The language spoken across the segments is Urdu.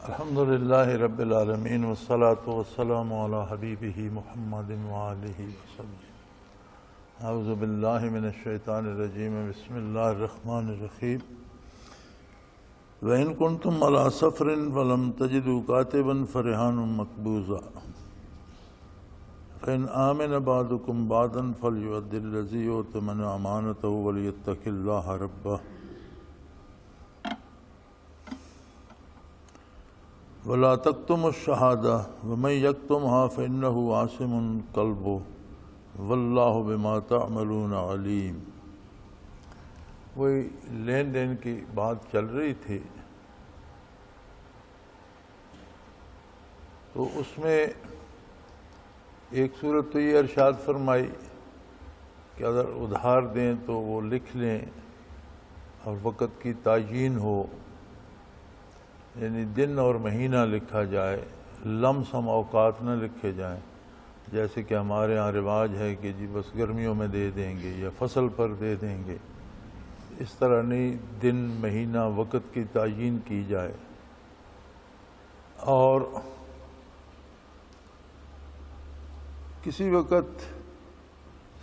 الحمدللہ رب العالمین والصلاة والسلام علی حبیبہ محمد وآلہ وصحبہ۔ اعوذ باللہ من الشیطان الرجیم، بسم اللہ الرحمن الرحیم۔ وَإِن كُنتُمْ عَلَىٰ سَفَرٍ فَلَمْ تَجِدُوا كَاتِبًا فَرِهَانٌ مَّقْبُوضًا فَإِنْ آمَنَ بَعْضُكُمْ بَعْضًا فَلْيُؤَدِّ الَّذِي اؤْتُمِنَ أَمَانَتَهُ وَلْيَتَّقِ اللَّهَ رَبَّهُ وَلَا تَكْتُمُوا الشَّهَادَةَ وَمَن يَكْتُمْهَا فَإِنَّهُ عَاصِمٌ قَلْبُهُ وَاللَّهُ بِمَا تَعْمَلُونَ عَلِيمٌ۔ وہی لین دین کی بات چل رہی تھی، تو اس میں ایک صورت تو یہ ارشاد فرمائی کہ اگر ادھار دیں تو وہ لکھ لیں اور وقت کی تعیین ہو، یعنی دن اور مہینہ لکھا جائے، لمسم اوقات نہ لکھے جائیں، جیسے کہ ہمارے ہاں رواج ہے کہ جی بس گرمیوں میں دے دیں گے یا فصل پر دے دیں گے، اس طرح نہیں، دن مہینہ وقت کی تعیین کی جائے۔ اور کسی وقت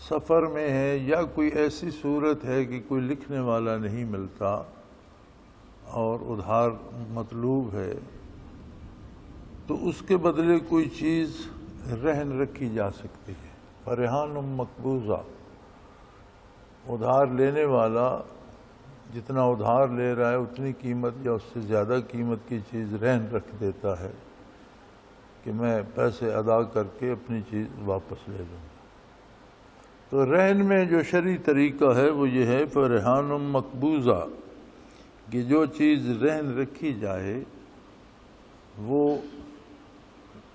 سفر میں ہے یا کوئی ایسی صورت ہے کہ کوئی لکھنے والا نہیں ملتا اور ادھار مطلوب ہے، تو اس کے بدلے کوئی چیز رہن رکھی جا سکتی ہے۔ فرہان مقبوضہ، ادھار لینے والا جتنا ادھار لے رہا ہے اتنی قیمت یا اس سے زیادہ قیمت کی چیز رہن رکھ دیتا ہے کہ میں پیسے ادا کر کے اپنی چیز واپس لے لوں گا۔ تو رہن میں جو شرعی طریقہ ہے وہ یہ ہے فرہان مقبوضہ، کہ جو چیز رہن رکھی جائے وہ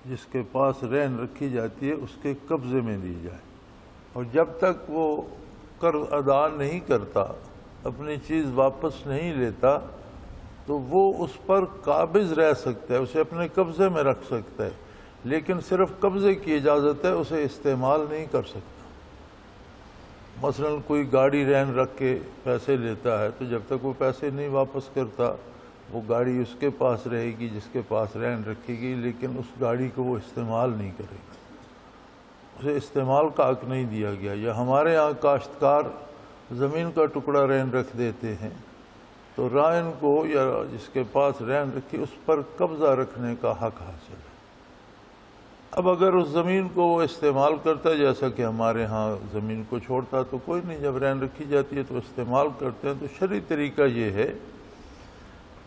جس کے پاس رہن رکھی جاتی ہے اس کے قبضے میں دی جائے، اور جب تک وہ قرض ادا نہیں کرتا، اپنی چیز واپس نہیں لیتا، تو وہ اس پر قابض رہ سکتا ہے، اسے اپنے قبضے میں رکھ سکتا ہے، لیکن صرف قبضے کی اجازت ہے، اسے استعمال نہیں کر سکتا۔ مثلا کوئی گاڑی رہن رکھ کے پیسے لیتا ہے تو جب تک وہ پیسے نہیں واپس کرتا وہ گاڑی اس کے پاس رہے گی جس کے پاس رہن رکھے گی، لیکن اس گاڑی کو وہ استعمال نہیں کرے گا، اسے استعمال کا حق نہیں دیا گیا۔ یا ہمارے ہاں کاشتکار زمین کا ٹکڑا رہن رکھ دیتے ہیں تو رائن کو یا جس کے پاس رہن رکھی اس پر قبضہ رکھنے کا حق حاصل ہے۔ اب اگر اس زمین کو وہ استعمال کرتا ہے، جیسا کہ ہمارے ہاں زمین کو چھوڑتا تو کوئی نہیں، جب رہن رکھی جاتی ہے تو استعمال کرتے ہیں، تو شرعی طریقہ یہ ہے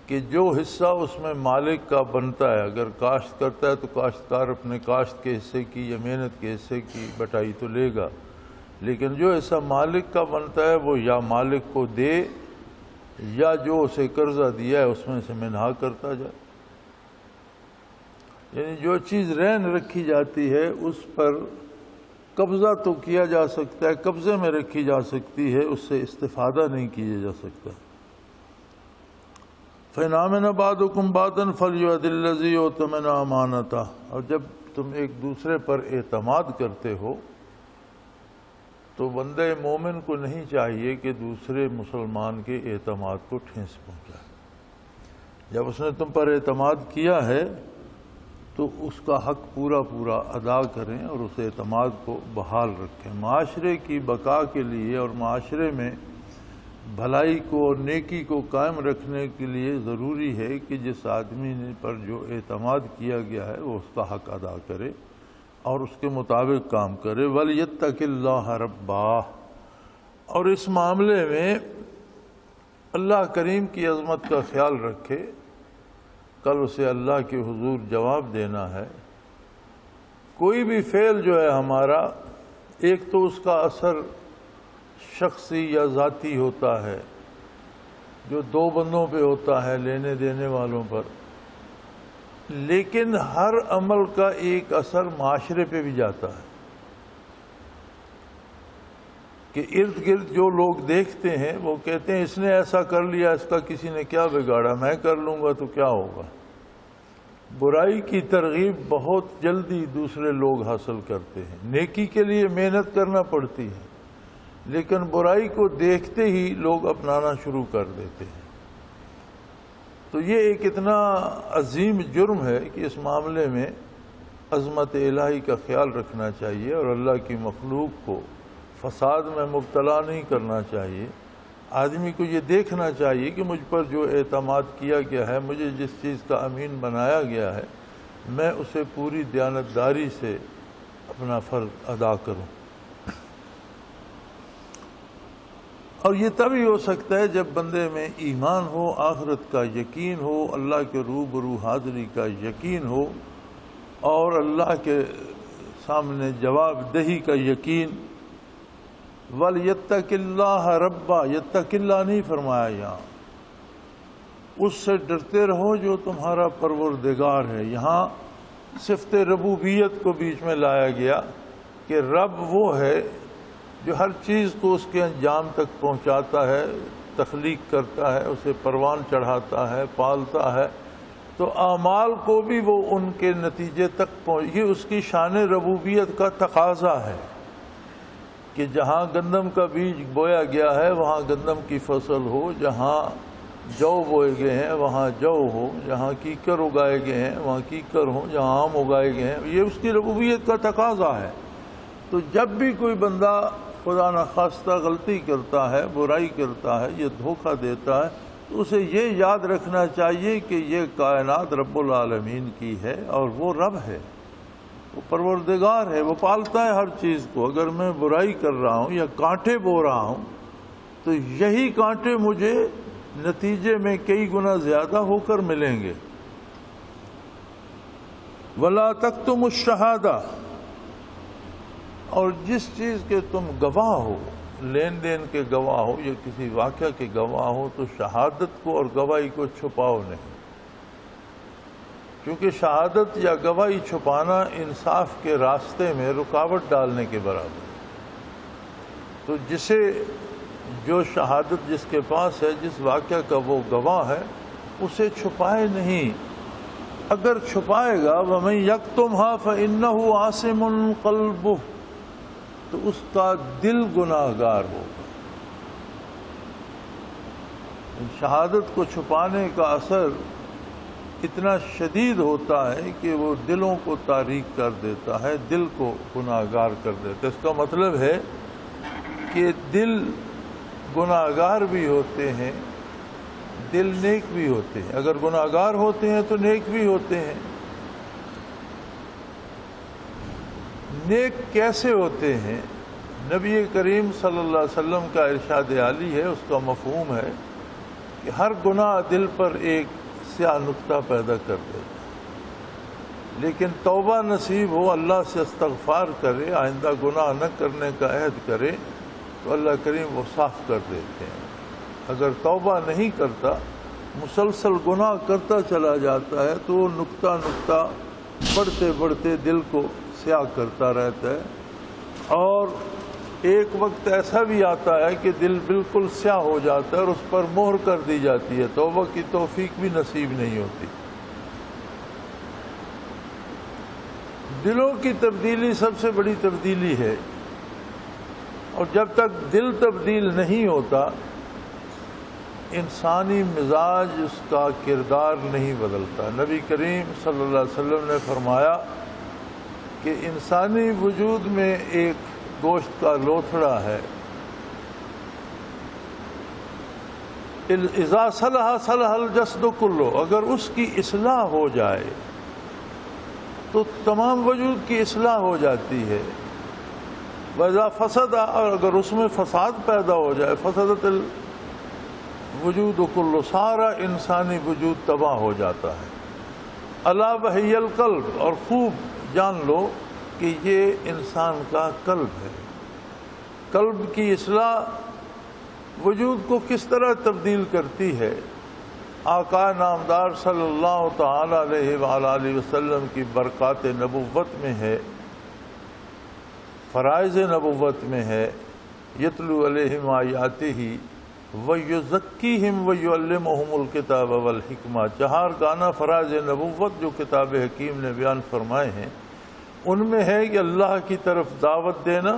کہ جو حصہ اس میں مالک کا بنتا ہے، اگر کاشت کرتا ہے تو کاشتکار اپنے کاشت کے حصے کی یا محنت کے حصے کی بٹائی تو لے گا، لیکن جو حصہ مالک کا بنتا ہے وہ یا مالک کو دے یا جو اسے قرضہ دیا ہے اس میں سے منہا کرتا جائے۔ یعنی جو چیز رہن رکھی جاتی ہے اس پر قبضہ تو کیا جا سکتا ہے، قبضے میں رکھی جا سکتی ہے، اس سے استفادہ نہیں کیا جا سکتا۔ فَإِنْ آمَنَ بَعْضُكُمْ بَعْضًا فَلْيُؤَدِّ الَّذِي اؤْتُمِنَ أَمَانَتَهُ۔ اور جب تم ایک دوسرے پر اعتماد کرتے ہو تو بندے مومن کو نہیں چاہیے کہ دوسرے مسلمان کے اعتماد کو ٹھیس پہنچائے۔ جب اس نے تم پر اعتماد کیا ہے تو اس کا حق پورا پورا ادا کریں اور اس اعتماد کو بحال رکھیں۔ معاشرے کی بقا کے لیے اور معاشرے میں بھلائی کو اور نیکی کو قائم رکھنے کے لیے ضروری ہے کہ جس آدمی پر جو اعتماد کیا گیا ہے وہ اس کا حق ادا کرے اور اس کے مطابق کام کرے۔ وَلْيَتَّقِ اللَّهَ رَبَّهُ، اور اس معاملے میں اللہ کریم کی عظمت کا خیال رکھے، کل اسے اللہ کے حضور جواب دینا ہے۔ کوئی بھی فعل جو ہے ہمارا، ایک تو اس کا اثر شخصی یا ذاتی ہوتا ہے، جو دو بندوں پہ ہوتا ہے، لینے دینے والوں پر، لیکن ہر عمل کا ایک اثر معاشرے پہ بھی جاتا ہے کہ ارد گرد جو لوگ دیکھتے ہیں وہ کہتے ہیں اس نے ایسا کر لیا، اس کا کسی نے کیا بگاڑا، میں کر لوں گا تو کیا ہوگا۔ برائی کی ترغیب بہت جلدی دوسرے لوگ حاصل کرتے ہیں، نیکی کے لیے محنت کرنا پڑتی ہے، لیکن برائی کو دیکھتے ہی لوگ اپنانا شروع کر دیتے ہیں۔ تو یہ ایک اتنا عظیم جرم ہے کہ اس معاملے میں عظمت الہی کا خیال رکھنا چاہیے اور اللہ کی مخلوق کو فساد میں مبتلا نہیں کرنا چاہیے۔ آدمی کو یہ دیکھنا چاہیے کہ مجھ پر جو اعتماد کیا گیا ہے، مجھے جس چیز کا امین بنایا گیا ہے، میں اسے پوری دیانتداری سے اپنا فرض ادا کروں۔ اور یہ تبھی ہو سکتا ہے جب بندے میں ایمان ہو، آخرت کا یقین ہو، اللہ کے روبرو حاضری کا یقین ہو، اور اللہ کے سامنے جواب دہی کا یقین۔ وَلْيَتَّقِ اللَّهَ رَبَّا، یتق اللہ نہیں فرمایا یہاں، اس سے ڈرتے رہو جو تمہارا پروردگار ہے۔ یہاں صفت ربوبیت کو بیچ میں لایا گیا کہ رب وہ ہے جو ہر چیز کو اس کے انجام تک پہنچاتا ہے، تخلیق کرتا ہے، اسے پروان چڑھاتا ہے، پالتا ہے، تو اعمال کو بھی وہ ان کے نتیجے تک یہ اس کی شان ربوبیت کا تقاضا ہے کہ جہاں گندم کا بیج بویا گیا ہے وہاں گندم کی فصل ہو، جہاں جو بوئے گئے ہیں وہاں جو ہو، جہاں کیکر اگائے گئے ہیں وہاں کیکر ہوں، جہاں آم اگائے گئے ہیں، یہ اس کی ربوبیت کا تقاضا ہے۔ تو جب بھی کوئی بندہ خدا نخواستہ غلطی کرتا ہے، برائی کرتا ہے، یہ دھوکہ دیتا ہے، تو اسے یہ یاد رکھنا چاہیے کہ یہ کائنات رب العالمین کی ہے اور وہ رب ہے، وہ پروردگار ہے، وہ پالتا ہے ہر چیز کو۔ اگر میں برائی کر رہا ہوں یا کانٹے بو رہا ہوں تو یہی کانٹے مجھے نتیجے میں کئی گنا زیادہ ہو کر ملیں گے۔ وَلَا تَكْتُمُوا الشَّهَادَةَ، اور جس چیز کے تم گواہ ہو، لین دین کے گواہ ہو یا کسی واقعہ کے گواہ ہو، تو شہادت کو اور گواہی کو چھپاؤ نہیں، کیونکہ شہادت یا گواہی چھپانا انصاف کے راستے میں رکاوٹ ڈالنے کے برابر ہے۔ تو جو شہادت جس کے پاس ہے، جس واقعہ کا وہ گواہ ہے، اسے چھپائے نہیں۔ اگر چھپائے گا وَمَن يَكْتُمْهَا فَإِنَّهُ عَاصِمٌ قَلْبُهُ، تو اس کا دل گناہ گار ہوگا۔ شہادت کو چھپانے کا اثر اتنا شدید ہوتا ہے کہ وہ دلوں کو تاریک کر دیتا ہے، دل کو گناہ گار کر دیتا ہے۔ اس کا مطلب ہے کہ دل گناہ گار بھی ہوتے ہیں، دل نیک بھی ہوتے ہیں۔ اگر گناہ گار ہوتے ہیں تو نیک بھی ہوتے ہیں۔ نیک کیسے ہوتے ہیں؟ نبی کریم صلی اللہ علیہ وسلم کا ارشاد عالی ہے، اس کا مفہوم ہے کہ ہر گناہ دل پر ایک سیاہ نقطہ پیدا کر دیتا ہے، لیکن توبہ نصیب ہو، اللہ سے استغفار کرے، آئندہ گناہ نہ کرنے کا عہد کرے، تو اللہ کریم وہ صاف کر دیتے ہیں۔ اگر توبہ نہیں کرتا، مسلسل گناہ کرتا چلا جاتا ہے، تو وہ نقطہ نقطہ بڑھتے بڑھتے دل کو سیاہ کرتا رہتا ہے، اور ایک وقت ایسا بھی آتا ہے کہ دل بالکل سیاہ ہو جاتا ہے اور اس پر مہر کر دی جاتی ہے، توبہ کی توفیق بھی نصیب نہیں ہوتی۔ دلوں کی تبدیلی سب سے بڑی تبدیلی ہے، اور جب تک دل تبدیل نہیں ہوتا، انسانی مزاج، اس کا کردار نہیں بدلتا۔ نبی کریم صلی اللہ علیہ وسلم نے فرمایا کہ انسانی وجود میں ایک گوشت کا لوتھڑا ہے، اذا صلح صلح الجسد کلہ، اگر اس کی اصلاح ہو جائے تو تمام وجود کی اصلاح ہو جاتی ہے۔ وَإِذَا فَسَدَ، اور اگر اس میں فساد پیدا ہو جائے، فسدت الوجود کلہ، سارا انسانی وجود تباہ ہو جاتا ہے۔ الا وہی القلب، اور خوب جان لو کہ یہ انسان کا قلب ہے۔ قلب کی اصلاح وجود کو کس طرح تبدیل کرتی ہے؟ آقا نامدار صلی اللہ تعالی علیہ وآلہ وسلم کی برکات نبوت میں ہے، فرائض نبوت میں ہے، یتلو علیہم آیاتہ وَيُزَكِّيهِمْ وَيُعَلِّمُهُمُ الْكِتَابَ وَالْحِكْمَةَ، چہار گانا فرائض نبوت جو کتاب حکیم نے بیان فرمائے ہیں، ان میں ہے کہ اللہ کی طرف دعوت دینا،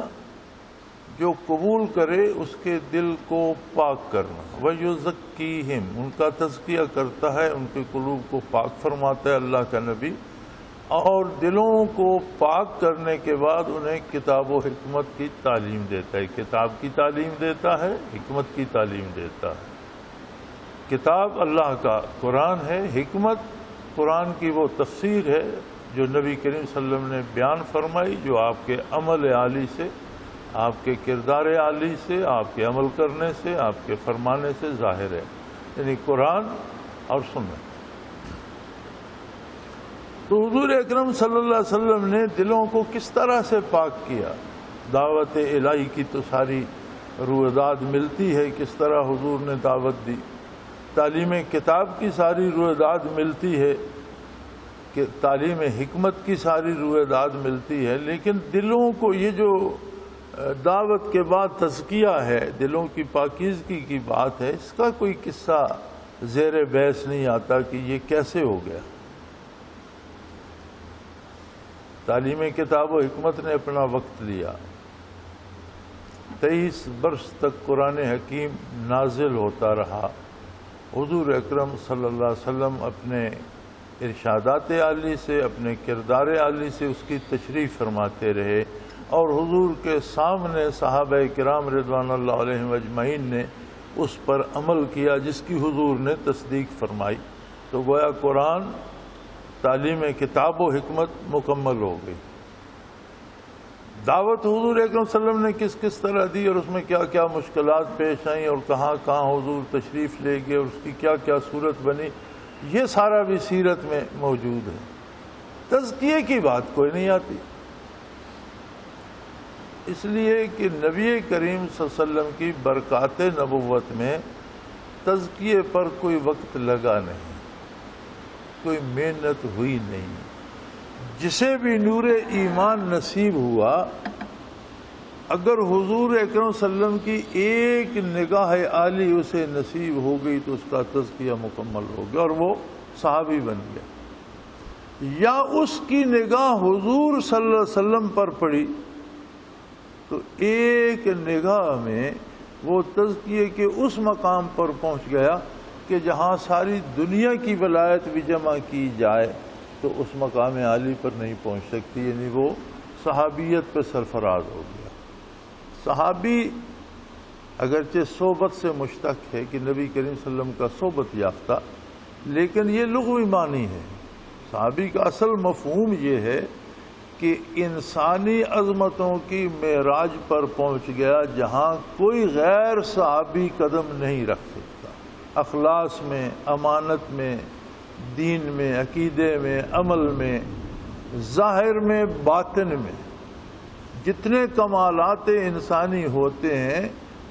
جو قبول کرے اس کے دل کو پاک کرنا، وَيُزَكِّيهِمْ، ان کا تزکیہ کرتا ہے، ان کے قلوب کو پاک فرماتا ہے اللہ کا نبی، اور دلوں کو پاک کرنے کے بعد انہیں کتاب و حکمت کی تعلیم دیتا ہے، کتاب کی تعلیم دیتا ہے، حکمت کی تعلیم دیتا ہے۔ کتاب اللہ کا قرآن ہے، حکمت قرآن کی وہ تفسیر ہے جو نبی کریم صلی اللہ علیہ وسلم نے بیان فرمائی، جو آپ کے عمل عالی سے، آپ کے کردار عالی سے، آپ کے عمل کرنے سے، آپ کے فرمانے سے ظاہر ہے، یعنی قرآن اور سنت۔ تو حضور اکرم صلی اللہ علیہ وسلم نے دلوں کو کس طرح سے پاک کیا؟ دعوت الہی کی تو ساری رویداد ملتی ہے، کس طرح حضور نے دعوت دی، تعلیم کتاب کی ساری رویداد ملتی ہے، کہ تعلیم حکمت کی ساری رویداد ملتی ہے، لیکن دلوں کو یہ جو دعوت کے بعد تزکیہ ہے، دلوں کی پاکیزگی کی بات ہے، اس کا کوئی قصہ زیر بحث نہیں آتا کہ یہ کیسے ہو گیا۔ تعلیم کتاب و حکمت نے اپنا وقت لیا، 23 برس تک قرآن حکیم نازل ہوتا رہا، حضور اکرم صلی اللہ علیہ وسلم اپنے ارشادات عالی سے، اپنے کردار عالی سے اس کی تشریح فرماتے رہے، اور حضور کے سامنے صحابہ کرام رضوان اللہ علیہم اجمعین نے اس پر عمل کیا جس کی حضور نے تصدیق فرمائی۔ تو گویا قرآن تعلیم کتاب و حکمت مکمل ہو گئی۔ دعوت حضور اکرم صلی اللہ علیہ وسلم نے کس کس طرح دی، اور اس میں کیا کیا مشکلات پیش آئیں، اور کہاں کہاں حضور تشریف لے گئے، اور اس کی کیا کیا صورت بنی، یہ سارا بھی سیرت میں موجود ہے۔ تزکیے کی بات کوئی نہیں آتی، اس لیے کہ نبی کریم صلی اللہ علیہ وسلم کی برکات نبوت میں تزکیے پر کوئی وقت لگا نہیں، کوئی محنت ہوئی نہیں۔ جسے بھی نور ایمان نصیب ہوا، اگر حضور اکرم صلی اللہ علیہ وسلم کی ایک نگاہ عالی اسے نصیب ہو گئی تو اس کا تزکیہ مکمل ہو گیا اور وہ صحابی بن گیا، یا اس کی نگاہ حضور صلی اللہ علیہ وسلم پر پڑی تو ایک نگاہ میں وہ تزکیے کے اس مقام پر پہنچ گیا کہ جہاں ساری دنیا کی ولایت بھی جمع کی جائے تو اس مقام عالی پر نہیں پہنچ سکتی، یعنی وہ صحابیت پہ سرفراز ہو گیا۔ صحابی اگرچہ صحبت سے مشتق ہے کہ نبی کریم صلی اللہ علیہ وسلم کا صحبت یافتہ، لیکن یہ لغوی معنی ہے۔ صحابی کا اصل مفہوم یہ ہے کہ انسانی عظمتوں کی معراج پر پہنچ گیا جہاں کوئی غیر صحابی قدم نہیں رکھ سکتا، اخلاص میں، امانت میں، دین میں، عقیدے میں، عمل میں، ظاہر میں، باطن میں، جتنے کمالات انسانی ہوتے ہیں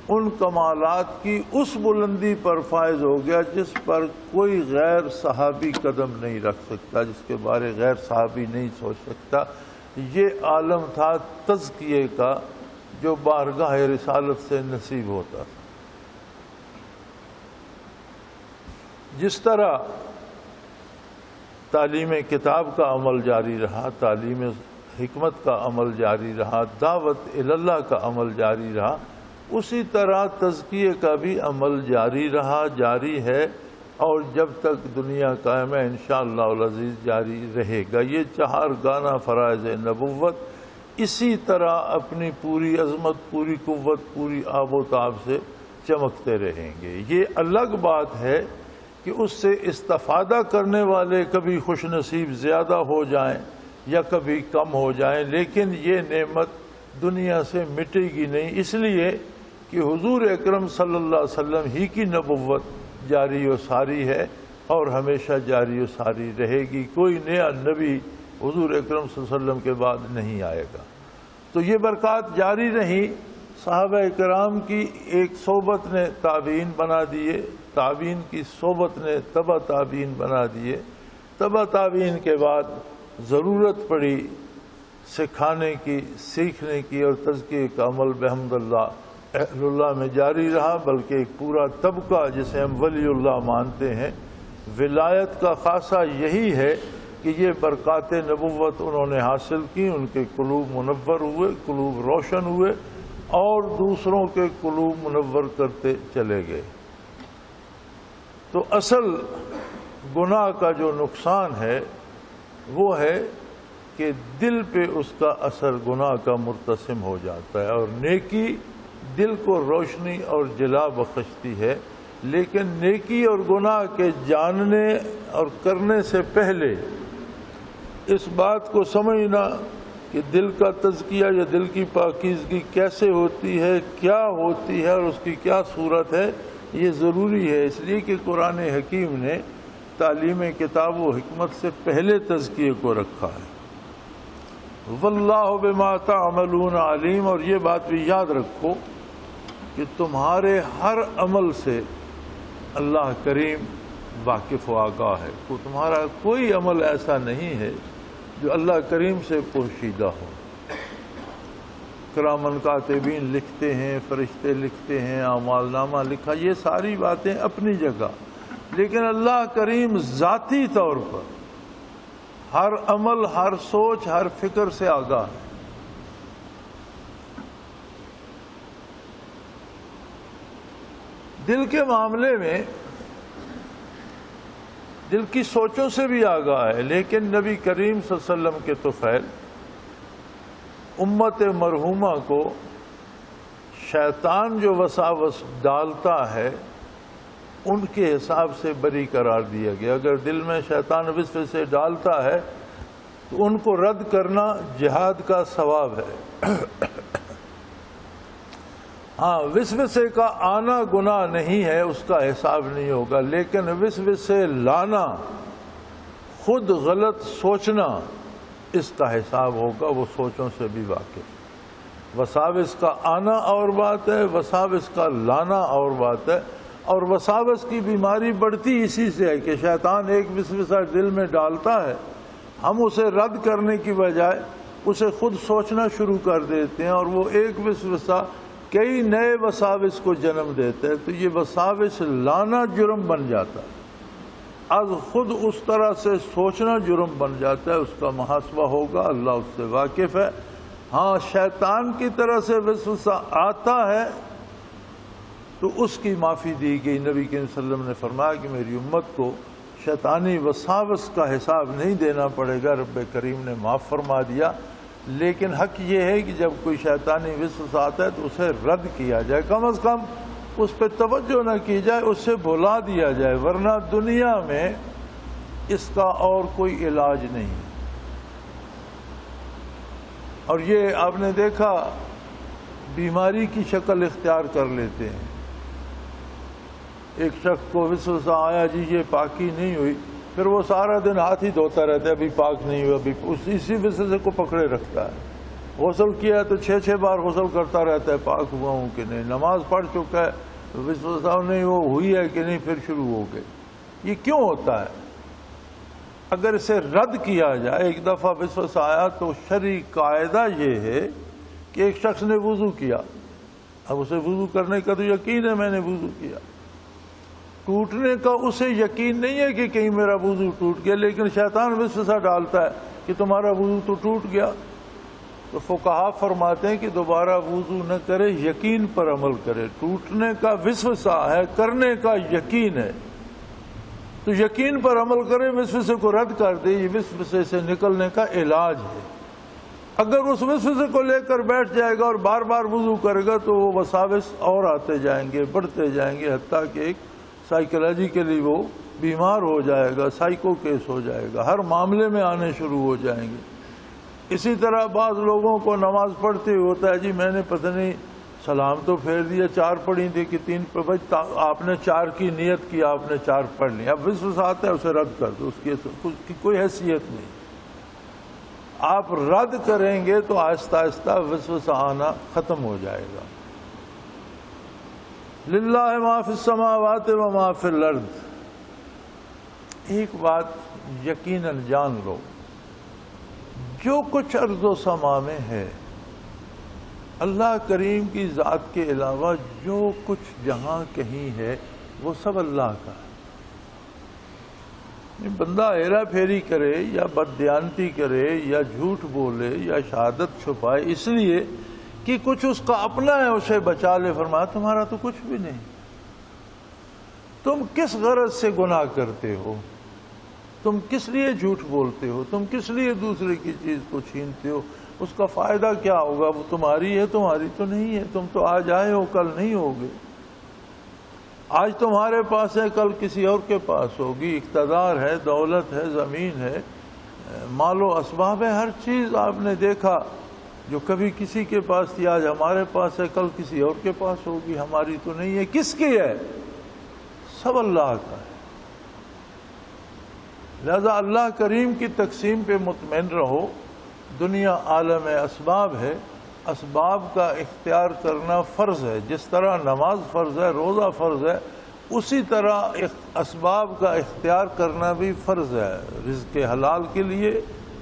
ان کمالات کی اس بلندی پر فائز ہو گیا جس پر کوئی غیر صحابی قدم نہیں رکھ سکتا، جس کے بارے غیر صحابی نہیں سوچ سکتا۔ یہ عالم تھا تزکیے کا جو بارگاہ رسالت سے نصیب ہوتا تھا۔ جس طرح تعلیم کتاب کا عمل جاری رہا، تعلیم حکمت کا عمل جاری رہا، دعوت اللہ کا عمل جاری رہا، اسی طرح تزکیے کا بھی عمل جاری رہا، جاری ہے، اور جب تک دنیا قائم ہے انشاءاللہ العزیز جاری رہے گا۔ یہ چہار گانا فرائض نبوت اسی طرح اپنی پوری عظمت، پوری قوت، پوری آب و تاب سے چمکتے رہیں گے۔ یہ الگ بات ہے کہ اس سے استفادہ کرنے والے کبھی خوش نصیب زیادہ ہو جائیں یا کبھی کم ہو جائیں، لیکن یہ نعمت دنیا سے مٹے گی نہیں، اس لیے کہ حضور اکرم صلی اللہ علیہ وسلم ہی کی نبوت جاری و ساری ہے اور ہمیشہ جاری و ساری رہے گی۔ کوئی نیا نبی حضور اکرم صلی اللہ علیہ وسلم کے بعد نہیں آئے گا۔ تو یہ برکات جاری رہی۔ صحابہ کرام کی ایک صحبت نے تابعین بنا دیے، تابعین کی صحبت نے تبع تابعین بنا دیے، تبع تابعین کے بعد ضرورت پڑی سکھانے کی، سیکھنے کی، اور تزکیے کا عمل بحمد اللہ اہل اللہ میں جاری رہا، بلکہ ایک پورا طبقہ جسے ہم ولی اللہ مانتے ہیں، ولایت کا خاصہ یہی ہے کہ یہ برکات نبوت انہوں نے حاصل کی، ان کے قلوب منور ہوئے، قلوب روشن ہوئے، اور دوسروں کے قلوب منور کرتے چلے گئے۔ تو اصل گناہ کا جو نقصان ہے وہ ہے کہ دل پہ اس کا اثر گناہ کا مرتسم ہو جاتا ہے، اور نیکی دل کو روشنی اور جلا بخشتی ہے، لیکن نیکی اور گناہ کے جاننے اور کرنے سے پہلے اس بات کو سمجھنا کہ دل کا تزکیہ یا دل کی پاکیزگی کیسے ہوتی ہے، کیا ہوتی ہے اور اس کی کیا صورت ہے، یہ ضروری ہے۔ اس لیے کہ قرآن حکیم نے تعلیم کتاب و حکمت سے پہلے تزکیے کو رکھا ہے۔ واللہ بما تعملون علیم، اور یہ بات بھی یاد رکھو کہ تمہارے ہر عمل سے اللہ کریم واقف و آگاہ ہے۔ تمہارا کوئی عمل ایسا نہیں ہے جو اللہ کریم سے پوشیدہ ہو۔ کرامن کاتبین لکھتے ہیں، فرشتے لکھتے ہیں، اعمال نامہ لکھا، یہ ساری باتیں اپنی جگہ، لیکن اللہ کریم ذاتی طور پر ہر عمل، ہر سوچ، ہر فکر سے آگاہ ہے۔ دل کے معاملے میں دل کی سوچوں سے بھی آگاہ ہے، لیکن نبی کریم صلی اللہ علیہ وسلم کے طفیل امت مرحومہ کو شیطان جو وساوس ڈالتا ہے ان کے حساب سے بری قرار دیا گیا۔ اگر دل میں شیطان وسوسے ڈالتا ہے تو ان کو رد کرنا جہاد کا ثواب ہے۔ ہاں، وسوسے کا آنا گناہ نہیں ہے، اس کا حساب نہیں ہوگا، لیکن وسوسے لانا، خود غلط سوچنا، اس کا حساب ہوگا۔ وہ سوچوں سے بھی واقف۔ وساوس کا آنا اور بات ہے، وساوس کا لانا اور بات ہے، اور وساوس کی بیماری بڑھتی اسی سے ہے کہ شیطان ایک وسوسہ دل میں ڈالتا ہے، ہم اسے رد کرنے کی بجائے اسے خود سوچنا شروع کر دیتے ہیں، اور وہ ایک وسوسہ کئی نئے وساوس کو جنم دیتا ہے، تو یہ وساوس لانا جرم بن جاتا ہے، از خود اس طرح سے سوچنا جرم بن جاتا ہے۔ اس کا محاسبہ ہوگا، اللہ اس سے واقف ہے۔ ہاں، شیطان کی طرح سے وسوسہ آتا ہے تو اس کی معافی دی گئی۔ نبی کریم صلی اللہ علیہ وسلم نے فرمایا کہ میری امت کو شیطانی وساوس کا حساب نہیں دینا پڑے گا، رب کریم نے معاف فرما دیا۔ لیکن حق یہ ہے کہ جب کوئی شیطانی وسوسہ آتا ہے تو اسے رد کیا جائے، کم از کم اس پہ توجہ نہ کی جائے، اس سے بھلا دیا جائے، ورنہ دنیا میں اس کا اور کوئی علاج نہیں۔ اور یہ آپ نے دیکھا بیماری کی شکل اختیار کر لیتے ہیں۔ ایک شخص کو وسوسہ آیا، جی یہ پاکی نہیں ہوئی، پھر وہ سارا دن ہاتھ ہی دھوتا رہتا ہے، ابھی پاک نہیں ہوا، ابھی اسی وسوسے کو پکڑے رکھتا ہے۔ غسل کیا تو 6 بار غسل کرتا رہتا ہے، پاک ہوا ہوں کہ نہیں، نماز پڑھ چکا ہے، وسوسہ نہیں وہ ہوئی ہے کہ نہیں، پھر شروع ہو گئے۔ یہ کیوں ہوتا ہے؟ اگر اسے رد کیا جائے، ایک دفعہ وسوسہ آیا تو شرعی قاعدہ یہ ہے کہ ایک شخص نے وضو کیا، اب اسے وضو کرنے کا تو یقین ہے میں نے وضو کیا، ٹوٹنے کا اسے یقین نہیں ہے کہ کہیں میرا وضو ٹوٹ گیا، لیکن شیطان وسوسہ ڈالتا ہے کہ تمہارا وضو تو ٹوٹ گیا۔ تو فقہا فرماتے ہیں کہ دوبارہ وضو نہ کرے، یقین پر عمل کرے۔ ٹوٹنے کا وسوسہ ہے، کرنے کا یقین ہے، تو یقین پر عمل کرے، وسوسے کو رد کر دے۔ یہ وسوسے سے نکلنے کا علاج ہے۔ اگر اس وسوسے کو لے کر بیٹھ جائے گا اور بار بار وضو کرے گا تو وہ وساوس اور آتے جائیں گے، بڑھتے جائیں گے، حتیٰ کہ ایک سائیکالوجیکلی وہ بیمار ہو جائے گا، سائیکو کیس ہو جائے گا، ہر معاملے میں آنے شروع ہو جائیں گے۔ اسی طرح بعض لوگوں کو نماز پڑھتے ہوتا ہے، جی میں نے پتہ نہیں سلام تو پھیر دیا، 4 پڑھی تھی کہ 3 پہ، بھائی آپ نے 4 کی نیت کی، آپ نے 4 پڑھ لی، اب وسوسہ آتا ہے اسے رد کر دو، اس کی کوئی حیثیت نہیں۔ آپ رد کریں گے تو آہستہ آہستہ وسوسہ آنا ختم ہو جائے گا۔ للہ ما فی السماوات و ما فی الارض۔ ایک بات یقیناً جان لو، جو کچھ ارض و سما میں ہے، اللہ کریم کی ذات کے علاوہ جو کچھ جہاں کہیں ہے وہ سب اللہ کا ہے۔ بندہ ہیرا پھیری کرے یا بددیانتی کرے یا جھوٹ بولے یا شہادت چھپائے اس لیے کہ کچھ اس کا اپنا ہے اسے بچا لے، فرمایا تمہارا تو کچھ بھی نہیں، تم کس غرض سے گناہ کرتے ہو، تم کس لیے جھوٹ بولتے ہو، تم کس لیے دوسرے کی چیز کو چھینتے ہو، اس کا فائدہ کیا ہوگا، وہ تمہاری ہے، تمہاری تو نہیں ہے، تم تو آج آئے ہو کل نہیں ہوگے، آج تمہارے پاس ہے کل کسی اور کے پاس ہوگی، اقتدار ہے، دولت ہے، زمین ہے، مال و اسباب ہے، ہر چیز آپ نے دیکھا جو کبھی کسی کے پاس تھی آج ہمارے پاس ہے کل کسی اور کے پاس ہوگی، ہماری تو نہیں ہے، کس کی ہے؟ سب اللہ کا ہے۔ لہذا اللہ کریم کی تقسیم پہ مطمئن رہو، دنیا عالم اسباب ہے، اسباب کا اختیار کرنا فرض ہے، جس طرح نماز فرض ہے، روزہ فرض ہے، اسی طرح اسباب کا اختیار کرنا بھی فرض ہے، رزق حلال کے لیے،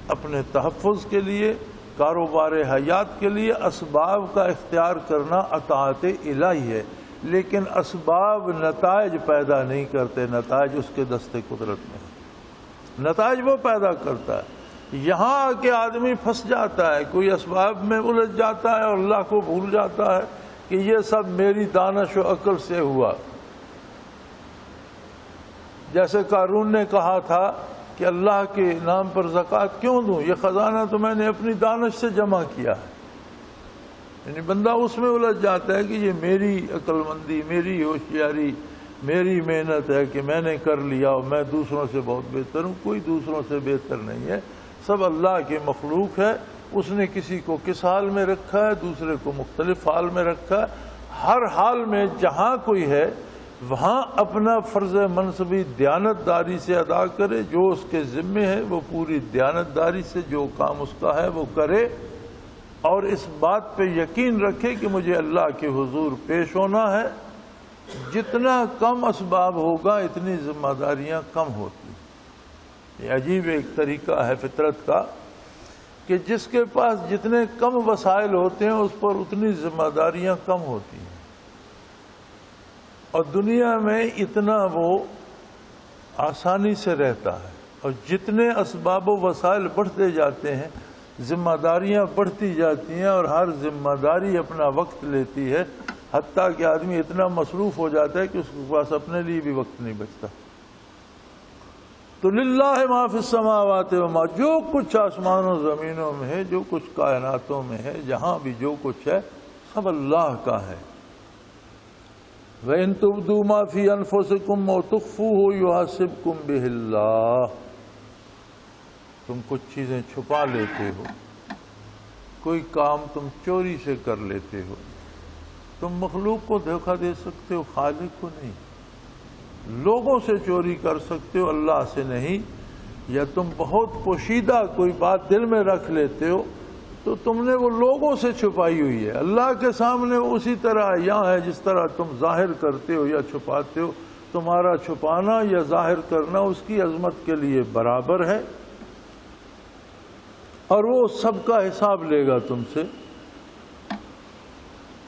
اپنے تحفظ کے لیے، کاروبار حیات کے لیے اسباب کا اختیار کرنا اطاعت الہی ہے، لیکن اسباب نتائج پیدا نہیں کرتے، نتائج اس کے دست قدرت میں ہے، نتائج وہ پیدا کرتا ہے۔ یہاں آ کے آدمی پھنس جاتا ہے، کوئی اسباب میں الجھ جاتا ہے اور اللہ کو بھول جاتا ہے کہ یہ سب میری دانش و عقل سے ہوا۔ جیسے قارون نے کہا تھا کہ اللہ کے نام پر زکوٰۃ کیوں دوں، یہ خزانہ تو میں نے اپنی دانش سے جمع کیا ہے، یعنی بندہ اس میں الجھ جاتا ہے کہ یہ میری عقل مندی، میری ہوشیاری، میری محنت ہے کہ میں نے کر لیا اور میں دوسروں سے بہت بہتر ہوں۔ کوئی دوسروں سے بہتر نہیں ہے، سب اللہ کی مخلوق ہے، اس نے کسی کو کس حال میں رکھا ہے، دوسرے کو مختلف حال میں رکھا ہے، ہر حال میں جہاں کوئی ہے وہاں اپنا فرض منصبی دیانتداری سے ادا کرے، جو اس کے ذمے ہے وہ پوری دیانتداری سے جو کام اس کا ہے وہ کرے، اور اس بات پہ یقین رکھے کہ مجھے اللہ کے حضور پیش ہونا ہے، جتنا کم اسباب ہوگا اتنی ذمہ داریاں کم ہوتی ہیں۔ یہ عجیب ایک طریقہ ہے فطرت کا کہ جس کے پاس جتنے کم وسائل ہوتے ہیں اس پر اتنی ذمہ داریاں کم ہوتی ہیں، اور دنیا میں اتنا وہ آسانی سے رہتا ہے، اور جتنے اسباب و وسائل بڑھتے جاتے ہیں ذمہ داریاں بڑھتی جاتی ہیں، اور ہر ذمہ داری اپنا وقت لیتی ہے، حتیٰ کہ آدمی اتنا مصروف ہو جاتا ہے کہ اس کے پاس اپنے لیے بھی وقت نہیں بچتا۔ تو للہ ما فی السماوات وما، جو کچھ آسمانوں زمینوں میں ہے، جو کچھ کائناتوں میں ہے، جہاں بھی جو کچھ ہے سب اللہ کا ہے۔ وَإِن تُبْدُوا مَا فِي أَنفُسِكُمْ أَوْ تُخْفُوهُ يُحَاسِبْكُم بِهِ اللَّهُ، تم کچھ چیزیں چھپا لیتے ہو، کوئی کام تم چوری سے کر لیتے ہو، تم مخلوق کو دھوکہ دے سکتے ہو، خالق کو نہیں، لوگوں سے چوری کر سکتے ہو، اللہ سے نہیں، یا تم بہت پوشیدہ کوئی بات دل میں رکھ لیتے ہو تو تم نے وہ لوگوں سے چھپائی ہوئی ہے، اللہ کے سامنے وہ اسی طرح عیاں ہے جس طرح تم ظاہر کرتے ہو یا چھپاتے ہو، تمہارا چھپانا یا ظاہر کرنا اس کی عظمت کے لیے برابر ہے، اور وہ سب کا حساب لے گا تم سے۔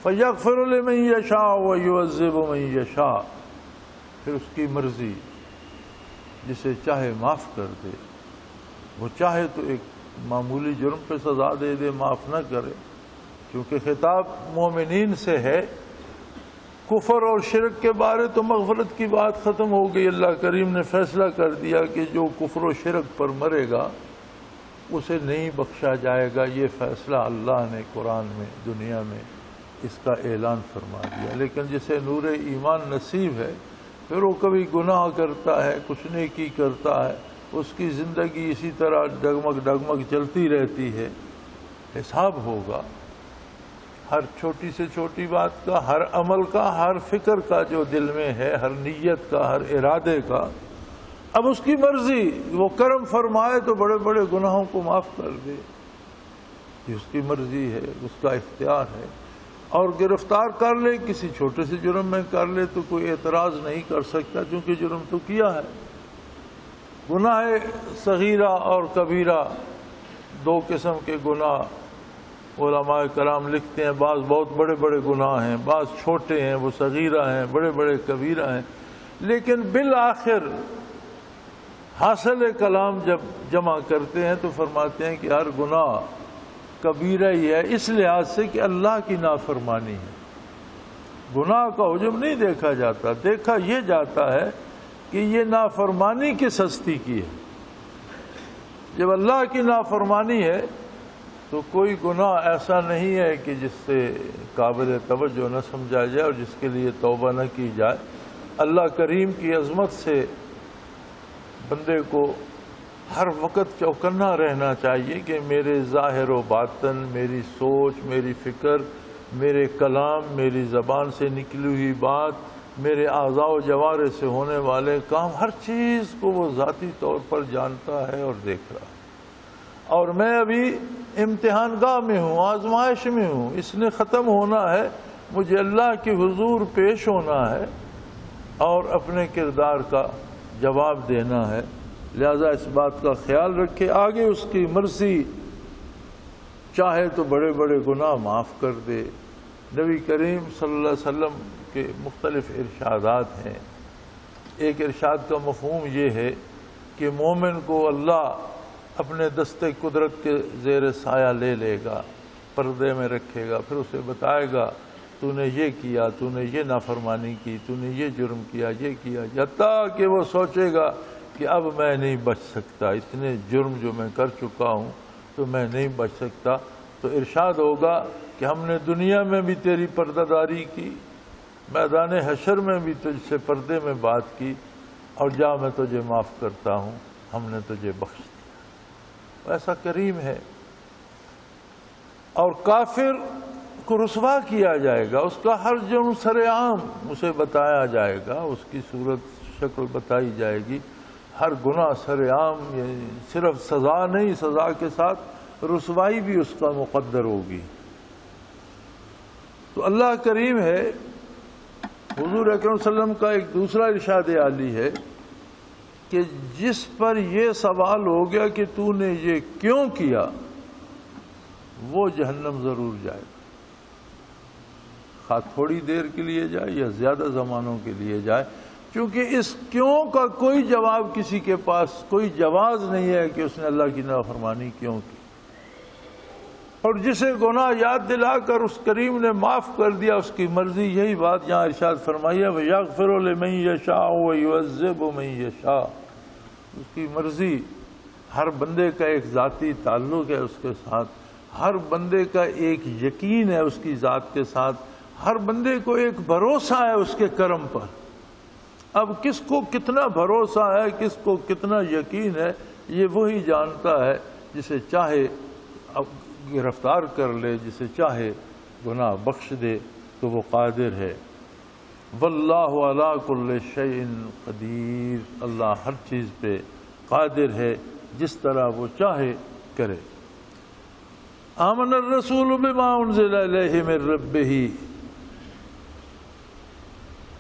فَيَغْفِرُ لِمَن يَشَاءُ وَيُعَذِّبُ مَن يَشَاءُ، پھر اس کی مرضی، جسے چاہے معاف کر دے، وہ چاہے تو ایک معمولی جرم پہ سزا دے دے، معاف نہ کرے، کیونکہ خطاب مومنین سے ہے۔ کفر اور شرک کے بارے تو مغفرت کی بات ختم ہو گئی، اللہ کریم نے فیصلہ کر دیا کہ جو کفر و شرک پر مرے گا اسے نہیں بخشا جائے گا، یہ فیصلہ اللہ نے قرآن میں دنیا میں اس کا اعلان فرما دیا۔ لیکن جسے نور ایمان نصیب ہے پھر وہ کبھی گناہ کرتا ہے، کچھ نیکی کرتا ہے، اس کی زندگی اسی طرح ڈگمگ ڈگمگ چلتی رہتی ہے، حساب ہوگا ہر چھوٹی سے چھوٹی بات کا، ہر عمل کا، ہر فکر کا جو دل میں ہے، ہر نیت کا، ہر ارادے کا۔ اب اس کی مرضی، وہ کرم فرمائے تو بڑے بڑے گناہوں کو معاف کر دے، یہ اس کی مرضی ہے، اس کا اختیار ہے، اور گرفتار کر لے کسی چھوٹے سے جرم میں کر لے تو کوئی اعتراض نہیں کر سکتا، کیونکہ جرم تو کیا ہے۔ گناہ صغیرہ اور کبیرہ دو قسم کے گناہ علماء کرام لکھتے ہیں، بعض بہت بڑے بڑے گناہ ہیں، بعض چھوٹے ہیں، وہ صغیرہ ہیں، بڑے بڑے کبیرہ ہیں، لیکن بالآخر حاصل کلام جب جمع کرتے ہیں تو فرماتے ہیں کہ ہر گناہ کبیرہ ہی ہے، اس لحاظ سے کہ اللہ کی نافرمانی ہے۔ گناہ کا حجم نہیں دیکھا جاتا، دیکھا یہ جاتا ہے کہ یہ نافرمانی کس ہستی کی ہے۔ جب اللہ کی نافرمانی ہے تو کوئی گناہ ایسا نہیں ہے کہ جس سے قابل توجہ نہ سمجھا جائے اور جس کے لیے توبہ نہ کی جائے۔ اللہ کریم کی عظمت سے بندے کو ہر وقت چوکنا رہنا چاہیے کہ میرے ظاہر و باطن، میری سوچ، میری فکر، میرے کلام، میری زبان سے نکلی ہوئی بات، میرے اعضاء و جوارح سے ہونے والے کام، ہر چیز کو وہ ذاتی طور پر جانتا ہے اور دیکھ رہا ہے۔ اور میں ابھی امتحان گاہ میں ہوں، آزمائش میں ہوں، اس نے ختم ہونا ہے، مجھے اللہ کے حضور پیش ہونا ہے اور اپنے کردار کا جواب دینا ہے۔ لہذا اس بات کا خیال رکھے، آگے اس کی مرضی، چاہے تو بڑے بڑے گناہ معاف کر دے۔ نبی کریم صلی اللہ علیہ وسلم کے مختلف ارشادات ہیں۔ ایک ارشاد کا مفہوم یہ ہے کہ مومن کو اللہ اپنے دستے قدرت کے زیر سایہ لے لے گا، پردے میں رکھے گا، پھر اسے بتائے گا تو نے یہ کیا، تو نے یہ نافرمانی کی، تو نے یہ جرم کیا، یہ کیا، حتیٰ کہ وہ سوچے گا کہ اب میں نہیں بچ سکتا، اتنے جرم جو میں کر چکا ہوں تو میں نہیں بچ سکتا۔ تو ارشاد ہوگا کہ ہم نے دنیا میں بھی تیری پردہ داری کی، میدان حشر میں بھی تجھ سے پردے میں بات کی، اور جا میں تجھے معاف کرتا ہوں، ہم نے تجھے بخش دیا۔ ایسا کریم ہے۔ اور کافر کو رسوا کیا جائے گا، اس کا ہر جرم سر عام اسے بتایا جائے گا، اس کی صورت شکل بتائی جائے گی، ہر گناہ سر عام، صرف سزا نہیں، سزا کے ساتھ رسوائی بھی اس کا مقدر ہوگی۔ تو اللہ کریم ہے۔ حضور اکرم صلی اللہ علیہ وسلم کا ایک دوسرا ارشاد عالی ہے کہ جس پر یہ سوال ہو گیا کہ تو نے یہ کیوں کیا، وہ جہنم ضرور جائے گا، خواہ تھوڑی دیر کے لیے جائے یا زیادہ زمانوں کے لیے جائے، کیونکہ اس کیوں کا کوئی جواب کسی کے پاس، کوئی جواز نہیں ہے کہ اس نے اللہ کی نافرمانی کیوں کی۔ اور جسے گناہ یاد دلا کر اس کریم نے معاف کر دیا، اس کی مرضی، یہی بات یہاں ارشاد فرمائی ہے وَيَغْفِرُ لِمَن يَشَاءُ وَيُعَذِّبُ مَن يَشَاءُ۔ اس کی مرضی، ہر بندے کا ایک ذاتی تعلق ہے اس کے ساتھ، ہر بندے کا ایک یقین ہے اس کی ذات کے ساتھ، ہر بندے کو ایک بھروسہ ہے اس کے کرم پر۔ اب کس کو کتنا بھروسہ ہے، کس کو کتنا یقین ہے، یہ وہی جانتا ہے، جسے چاہے گرفتار کر لے، جسے چاہے گناہ بخش دے، تو وہ قادر ہے۔ واللہ علی کل شیء قدیر، اللہ ہر چیز پہ قادر ہے، جس طرح وہ چاہے کرے۔ آمن الرسول بما انزل الیہ من ربہ،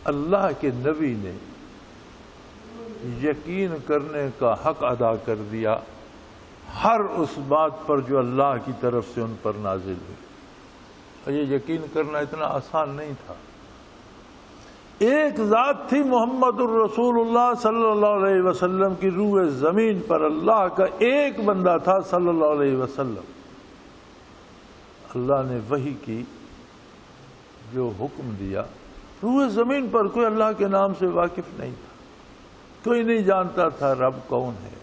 اللہ کے نبی نے یقین کرنے کا حق ادا کر دیا ہر اس بات پر جو اللہ کی طرف سے ان پر نازل ہوئی۔ اور یہ یقین کرنا اتنا آسان نہیں تھا۔ ایک ذات تھی محمد الرسول اللہ صلی اللہ علیہ وسلم کی روح زمین پر، اللہ کا ایک بندہ تھا صلی اللہ علیہ وسلم۔ اللہ نے وحی کی، جو حکم دیا، روح زمین پر کوئی اللہ کے نام سے واقف نہیں تھا، کوئی نہیں جانتا تھا رب کون ہے۔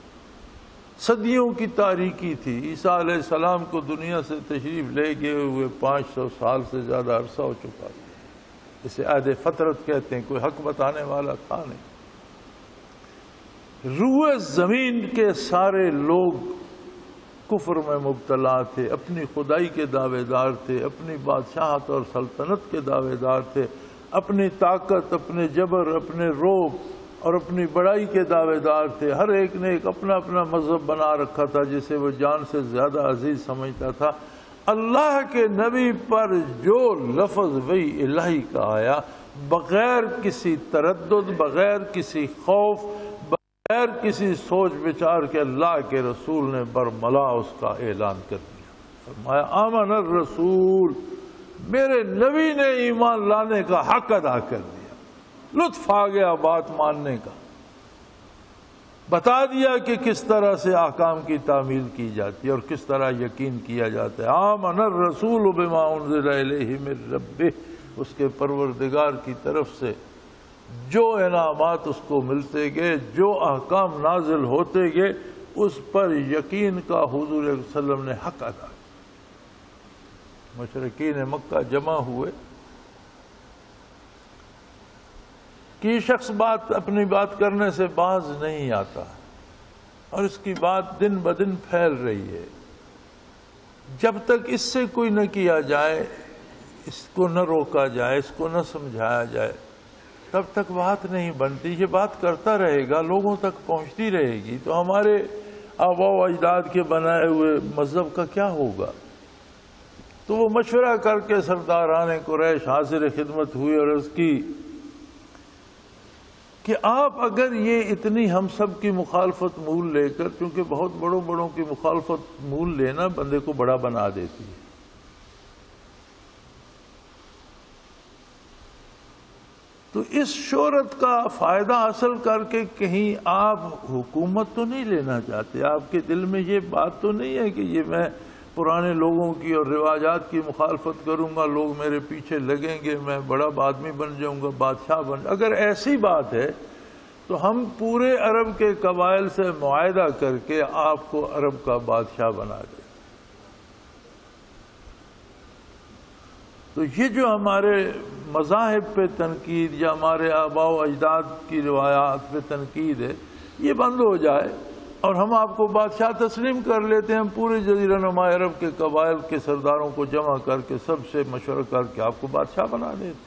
صدیوں کی تاریکی تھی۔ عیسیٰ علیہ السلام کو دنیا سے تشریف لے گئے ہوئے 500 سال سے زیادہ عرصہ ہو چکا تھا، اسے عہد فترت کہتے ہیں، کوئی حق بتانے والا تھا نہیں۔ روح زمین کے سارے لوگ کفر میں مبتلا تھے، اپنی خدائی کے دعوے دار تھے، اپنی بادشاہت اور سلطنت کے دعوے دار تھے، اپنی طاقت، اپنے جبر، اپنے روب اور اپنی بڑائی کے دعوے دار تھے۔ ہر ایک نے ایک اپنا اپنا مذہب بنا رکھا تھا جسے وہ جان سے زیادہ عزیز سمجھتا تھا۔ اللہ کے نبی پر جو لفظ وحی الہی کا آیا، بغیر کسی تردد، بغیر کسی خوف، بغیر کسی سوچ بچار کے اللہ کے رسول نے برملا اس کا اعلان کر دیا۔ فرمایا آمن الرسول، میرے نبی نے ایمان لانے کا حق ادا کر دیا۔ لطف آ گیا بات ماننے کا۔ بتا دیا کہ کس طرح سے احکام کی تعمیل کی جاتی ہے اور کس طرح یقین کیا جاتا ہے۔ آمن الرسول بما انزل الیہ من ربہ، اس کے پروردگار کی طرف سے جو انعامات اس کو ملتے گئے، جو احکام نازل ہوتے گئے، اس پر یقین کا حضور صلی اللہ علیہ وسلم نے حق ادا کیا۔ مشرکین مکہ جمع ہوئے کہ شخص اپنی بات کرنے سے باز نہیں آتا اور اس کی بات دن بدن پھیل رہی ہے، جب تک اس سے کوئی نہ کیا جائے، اس کو نہ روکا جائے، اس کو نہ سمجھایا جائے، تب تک بات نہیں بنتی۔ یہ بات کرتا رہے گا، لوگوں تک پہنچتی رہے گی، تو ہمارے آباء و اجداد کے بنائے ہوئے مذہب کا کیا ہوگا؟ تو وہ مشورہ کر کے سرداران قریش حاضر خدمت ہوئی اور عرض کی کہ آپ اگر یہ اتنی ہم سب کی مخالفت مول لے کر، کیونکہ بہت بڑوں کی مخالفت مول لینا بندے کو بڑا بنا دیتی ہے، تو اس شہرت کا فائدہ حاصل کر کے کہیں آپ حکومت تو نہیں لینا چاہتے؟ آپ کے دل میں یہ بات تو نہیں ہے کہ یہ میں پرانے لوگوں کی اور رواجات کی مخالفت کروں گا، لوگ میرے پیچھے لگیں گے، میں بڑا آدمی بن جاؤں گا، بادشاہ بن جاؤں گا؟ اگر ایسی بات ہے تو ہم پورے عرب کے قبائل سے معاہدہ کر کے آپ کو عرب کا بادشاہ بنا دیں۔ تو یہ جو ہمارے مذاہب پہ تنقید یا ہمارے آباء و اجداد کی روایات پہ تنقید ہے، یہ بند ہو جائے اور ہم آپ کو بادشاہ تسلیم کر لیتے ہیں۔ ہم پورے جزیرہ نما عرب کے قبائل کے سرداروں کو جمع کر کے سب سے مشورہ کر کے آپ کو بادشاہ بنا دیتے ہیں۔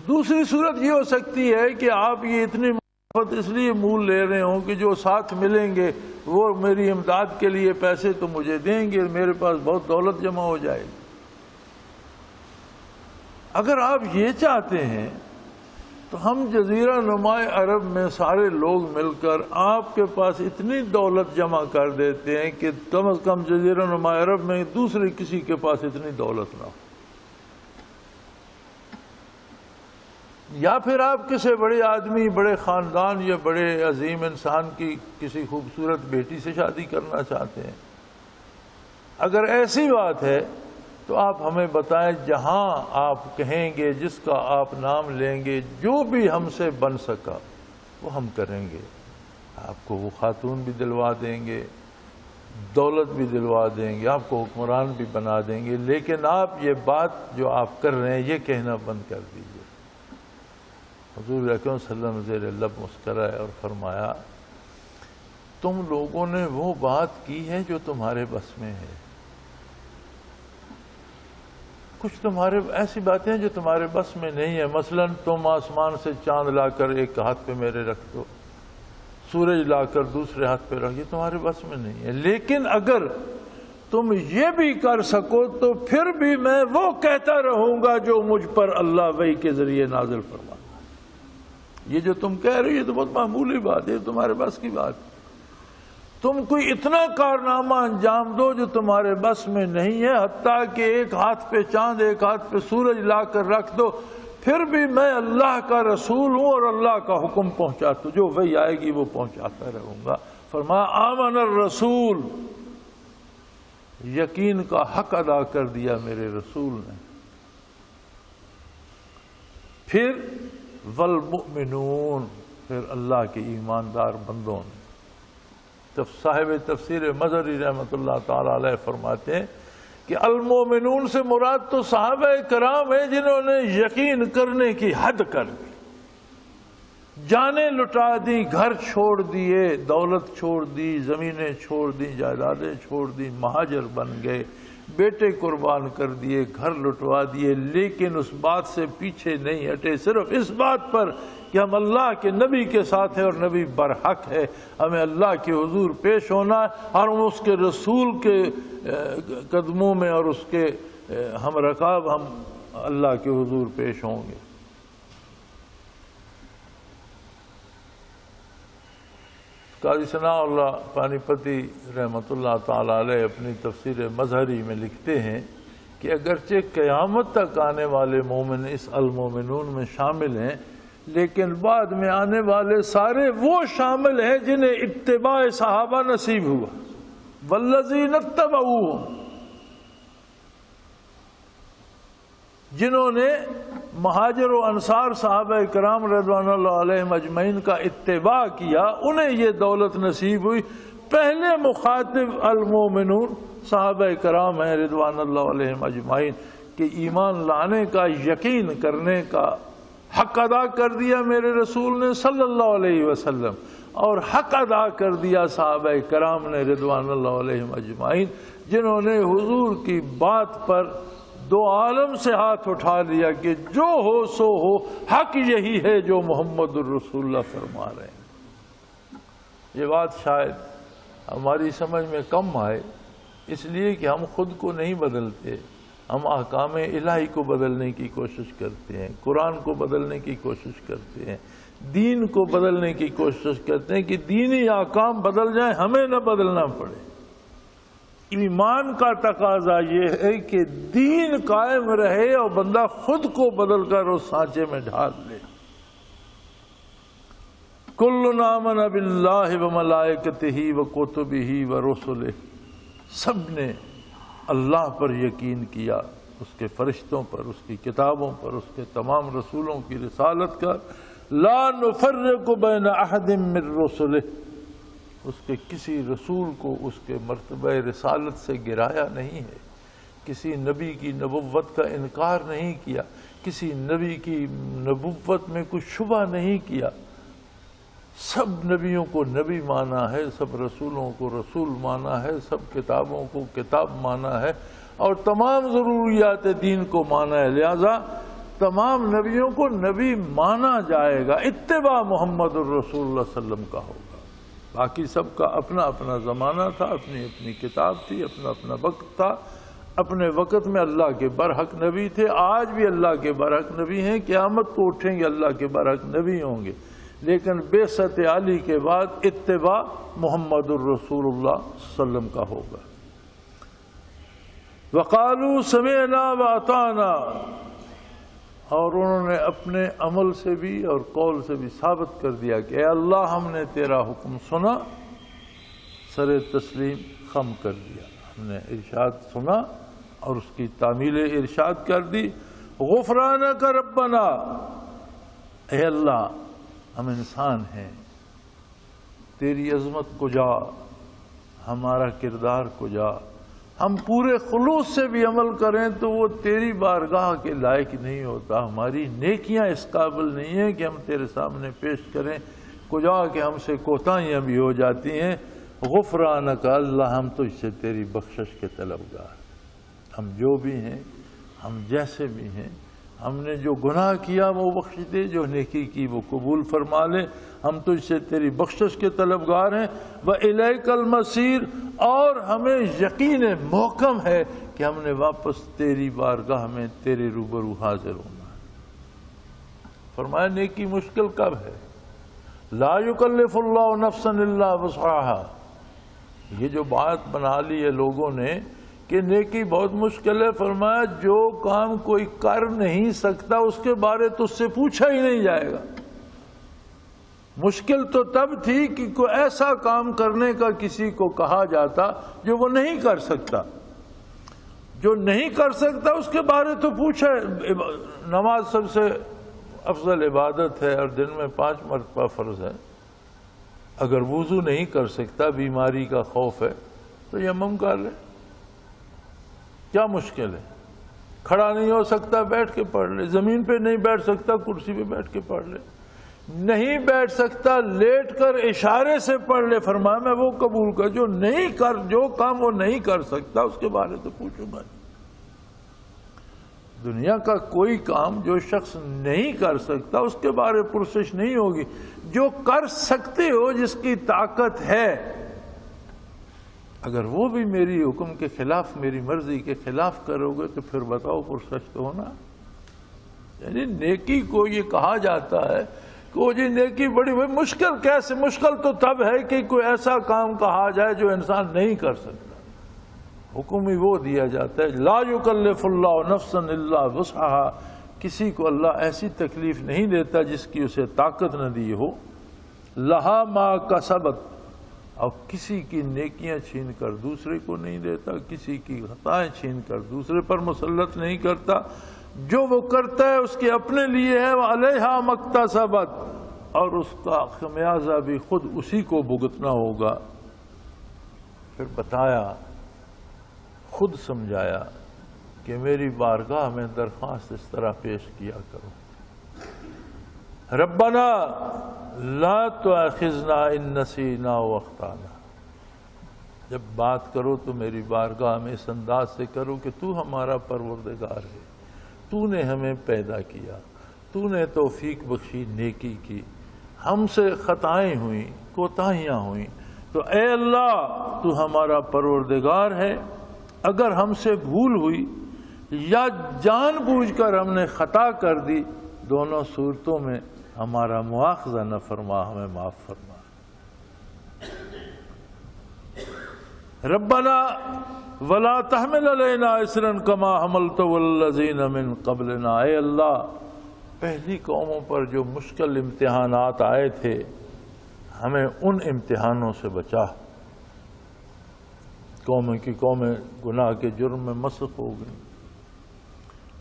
دوسری صورت یہ ہو سکتی ہے کہ آپ یہ اتنی مخالفت اس لیے مول لے رہے ہوں کہ جو ساتھ ملیں گے وہ میری امداد کے لیے پیسے تو مجھے دیں گے، میرے پاس بہت دولت جمع ہو جائے گی۔ اگر آپ یہ چاہتے ہیں تو ہم جزیرہ نما عرب میں سارے لوگ مل کر آپ کے پاس اتنی دولت جمع کر دیتے ہیں کہ کم از کم جزیرہ نما عرب میں دوسرے کسی کے پاس اتنی دولت نہ ہو، یا پھر آپ کسی بڑے آدمی، بڑے خاندان یا بڑے عظیم انسان کی کسی خوبصورت بیٹی سے شادی کرنا چاہتے ہیں۔ اگر ایسی بات ہے تو آپ ہمیں بتائیں، جہاں آپ کہیں گے، جس کا آپ نام لیں گے، جو بھی ہم سے بن سکا وہ ہم کریں گے۔ آپ کو وہ خاتون بھی دلوا دیں گے، دولت بھی دلوا دیں گے، آپ کو حکمران بھی بنا دیں گے، لیکن آپ یہ بات جو آپ کر رہے ہیں یہ کہنا بند کر دیجیے۔ حضور اکرم صلی اللہ علیہ وسلم زیر لب مسکرائے اور فرمایا، تم لوگوں نے وہ بات کی ہے جو تمہارے بس میں ہے۔ کچھ تمہارے ایسی باتیں ہیں جو تمہارے بس میں نہیں ہے، مثلا تم آسمان سے چاند لا کر ایک ہاتھ پہ میرے رکھ دو، سورج لا کر دوسرے ہاتھ پہ رکھ، یہ تمہارے بس میں نہیں ہے۔ لیکن اگر تم یہ بھی کر سکو تو پھر بھی میں وہ کہتا رہوں گا جو مجھ پر اللہ وحی کے ذریعے نازل فرماتا۔ یہ جو تم کہہ رہے ہو یہ تو بہت معمولی بات ہے، تمہارے بس کی بات ہے۔ تم کوئی اتنا کارنامہ انجام دو جو تمہارے بس میں نہیں ہے، حتیٰ کہ ایک ہاتھ پہ چاند ایک ہاتھ پہ سورج لا کر رکھ دو، پھر بھی میں اللہ کا رسول ہوں اور اللہ کا حکم پہنچاتا ہوں، جو وحی آئے گی وہ پہنچاتا رہوں گا۔ فرمایا آمن الرسول، یقین کا حق ادا کر دیا میرے رسول نے۔ پھر والمؤمنون، پھر اللہ کے ایماندار بندوں نے۔ صاحب تفسیر مظہری رحمۃ اللہ تعالی علیہ فرماتے ہیں کہ المؤمنون سے مراد تو صحابہ کرام ہیں جنہوں نے یقین کرنے کی حد کر دی، جانیں لٹا دی، گھر چھوڑ دیے، دولت چھوڑ دی، زمینیں چھوڑ دی، جائیدادیں چھوڑ دی، مہاجر بن گئے، بیٹے قربان کر دیے، گھر لٹوا دیے، لیکن اس بات سے پیچھے نہیں ہٹے، صرف اس بات پر کہ ہم اللہ کے نبی کے ساتھ ہیں اور نبی برحق ہے، ہمیں اللہ کے حضور پیش ہونا ہے اور ہم اس کے رسول کے قدموں میں اور اس کے ہم رکاب ہم اللہ کے حضور پیش ہوں گے۔ قاضی ثناء اللہ پانی پتی رحمۃ اللہ تعالی علیہ اپنی تفسیر مظہری میں لکھتے ہیں کہ اگرچہ قیامت تک آنے والے مومن اس المومنون میں شامل ہیں، لیکن بعد میں آنے والے سارے وہ شامل ہیں جنہیں اتباع صحابہ نصیب ہوا. والذین اتبعوہم، جنہوں نے مہاجر و انصار صحابہ کرام رضوان اللہ علیہم اجمعین کا اتباع کیا، انہیں یہ دولت نصیب ہوئی. پہلے مخاطب المومنون صحابہ کرام ہیں رضوان اللہ علیہم اجمعین، کہ ایمان لانے کا، یقین کرنے کا حق ادا کر دیا میرے رسول نے صلی اللہ علیہ وسلم، اور حق ادا کر دیا صحابہ کرام نے رضوان اللہ علیہم اجمعین، جنہوں نے حضور کی بات پر دو عالم سے ہاتھ اٹھا لیا کہ جو ہو سو ہو، حق یہی ہے جو محمد الرسول اللہ فرما رہے ہیں. یہ بات شاید ہماری سمجھ میں کم آئے، اس لیے کہ ہم خود کو نہیں بدلتے، ہم احکام الہی کو بدلنے کی کوشش کرتے ہیں، قرآن کو بدلنے کی کوشش کرتے ہیں، دین کو بدلنے کی کوشش کرتے ہیں کہ دینی احکام بدل جائیں، ہمیں نہ بدلنا پڑے. ایمان کا تقاضا یہ ہے کہ دین قائم رہے اور بندہ خود کو بدل کر اس سانچے میں ڈھال لے. کل آمن باللہ وملائکتہ وکتبہ ورسلہ، سب نے اللہ پر یقین کیا، اس کے فرشتوں پر، اس کی کتابوں پر، اس کے تمام رسولوں کی رسالت کا. لا نفرق بین احد من رسلہ، اس کے کسی رسول کو اس کے مرتبہ رسالت سے گرایا نہیں ہے، کسی نبی کی نبوت کا انکار نہیں کیا، کسی نبی کی نبوت میں کچھ شبہ نہیں کیا. سب نبیوں کو نبی مانا ہے، سب رسولوں کو رسول مانا ہے، سب کتابوں کو کتاب مانا ہے، اور تمام ضروریات دین کو مانا ہے. لہذا تمام نبیوں کو نبی مانا جائے گا، اتباع محمد الرسول اللہ صلی اللہ علیہ وسلم کا ہوگا. باقی سب کا اپنا اپنا زمانہ تھا، اپنی اپنی کتاب تھی، اپنا اپنا وقت تھا. اپنے وقت میں اللہ کے برحق نبی تھے، آج بھی اللہ کے برحق نبی ہیں، قیامت کو اٹھیں گے اللہ کے برحق نبی ہوں گے. لیکن بعثت علی کے بعد اتباع محمد الرسول اللہ صلی اللہ علیہ وسلم کا ہوگا. وقالوا سمعنا واطعنا، اور انہوں نے اپنے عمل سے بھی اور قول سے بھی ثابت کر دیا کہ اے اللہ ہم نے تیرا حکم سنا، سر تسلیم خم کر دیا، ہم نے ارشاد سنا اور اس کی تعمیل ارشاد کر دی. غفرانک ربنا، اے اللہ ہم انسان ہیں، تیری عظمت کو جا، ہمارا کردار کو جا، ہم پورے خلوص سے بھی عمل کریں تو وہ تیری بارگاہ کے لائق نہیں ہوتا. ہماری نیکیاں اس قابل نہیں ہیں کہ ہم تیرے سامنے پیش کریں، کجا کہ ہم سے کوتاہیاں بھی ہو جاتی ہیں. غفرانک، اللہ ہم تجھ سے تیری بخشش کے طلبگار، ہم جو بھی ہیں، ہم جیسے بھی ہیں، ہم نے جو گناہ کیا وہ بخش دے، جو نیکی کی وہ قبول فرما لے. ہم تجھ سے تیری بخشش کے طلبگار ہیں. وَإِلَيْكَ الْمَصِيرُ، اور ہمیں یقین محکم ہے کہ ہم نے واپس تیری بارگاہ میں تیرے روبرو حاضر ہونا ہے. فرمایا نیکی مشکل کب ہے؟ لا يكلف اللہ نفسا الا وسعها. یہ جو بات بنا لی ہے لوگوں نے کہ نیکی بہت مشکل ہے، فرمایا جو کام کوئی کر نہیں سکتا اس کے بارے تو اس سے پوچھا ہی نہیں جائے گا. مشکل تو تب تھی کہ کوئی ایسا کام کرنے کا کسی کو کہا جاتا جو وہ نہیں کر سکتا. جو نہیں کر سکتا اس کے بارے تو پوچھا. نماز سب سے افضل عبادت ہے اور دن میں 5 مرتبہ فرض ہے. اگر وضو نہیں کر سکتا، بیماری کا خوف ہے، تو یمم کر لے. کیا مشکل ہے؟ کھڑا نہیں ہو سکتا، بیٹھ کے پڑھ لے. زمین پہ نہیں بیٹھ سکتا، کرسی پہ بیٹھ کے پڑھ لے. نہیں بیٹھ سکتا، لیٹ کر اشارے سے پڑھ لے. فرمایا میں وہ قبول کر جو کام وہ نہیں کر سکتا اس کے بارے تو پوچھوں گا. دنیا کا کوئی کام جو شخص نہیں کر سکتا اس کے بارے پرسش نہیں ہوگی. جو کر سکتے ہو، جس کی طاقت ہے، اگر وہ بھی میری حکم کے خلاف، میری مرضی کے خلاف کرو گے تو پھر بتاؤ پرسش تو ہونا. یعنی نیکی کو یہ کہا جاتا ہے کہ وہ جی نیکی بڑی مشکل. کیسے مشکل؟ تو تب ہے کہ کوئی ایسا کام کہا جائے جو انسان نہیں کر سکتا. حکم ہی وہ دیا جاتا ہے لا یکلف اللہ نفسا الا وسعها، کسی کو اللہ ایسی تکلیف نہیں دیتا جس کی اسے طاقت نہ دی ہو، لہا ما کسبت، اور کسی کی نیکیاں چھین کر دوسرے کو نہیں دیتا، کسی کی خطائیں چھین کر دوسرے پر مسلط نہیں کرتا، جو وہ کرتا ہے اس کے اپنے لیے ہے، وعلیہا مکتسبت، اور اس کا خمیازہ بھی خود اسی کو بھگتنا ہوگا۔ پھر بتایا، خود سمجھایا کہ میری بارگاہ میں درخواست اس طرح پیش کیا کرو، ربنا لا تؤاخذنا ان نسینا واخطانا، جب بات کرو تو میری بارگاہ میں اس انداز سے کرو کہ تو ہمارا پروردگار ہے، تو نے ہمیں پیدا کیا، تو نے توفیق بخشی، نیکی کی، ہم سے خطائیں ہوئیں، کوتاہیاں ہوئیں، تو اے اللہ تو ہمارا پروردگار ہے، اگر ہم سے بھول ہوئی یا جان بوجھ کر ہم نے خطا کر دی، دونوں صورتوں میں ہمارا مواخذہ نہ فرما، ہمیں معاف فرما۔ ربنا ولا تحمل علینا اصرا کما حملته الذین من قبلنا، اے اللہ پہلی قوموں پر جو مشکل امتحانات آئے تھے ہمیں ان امتحانوں سے بچا۔ قومیں کی قومیں گناہ کے جرم میں مسخ ہو گئیں۔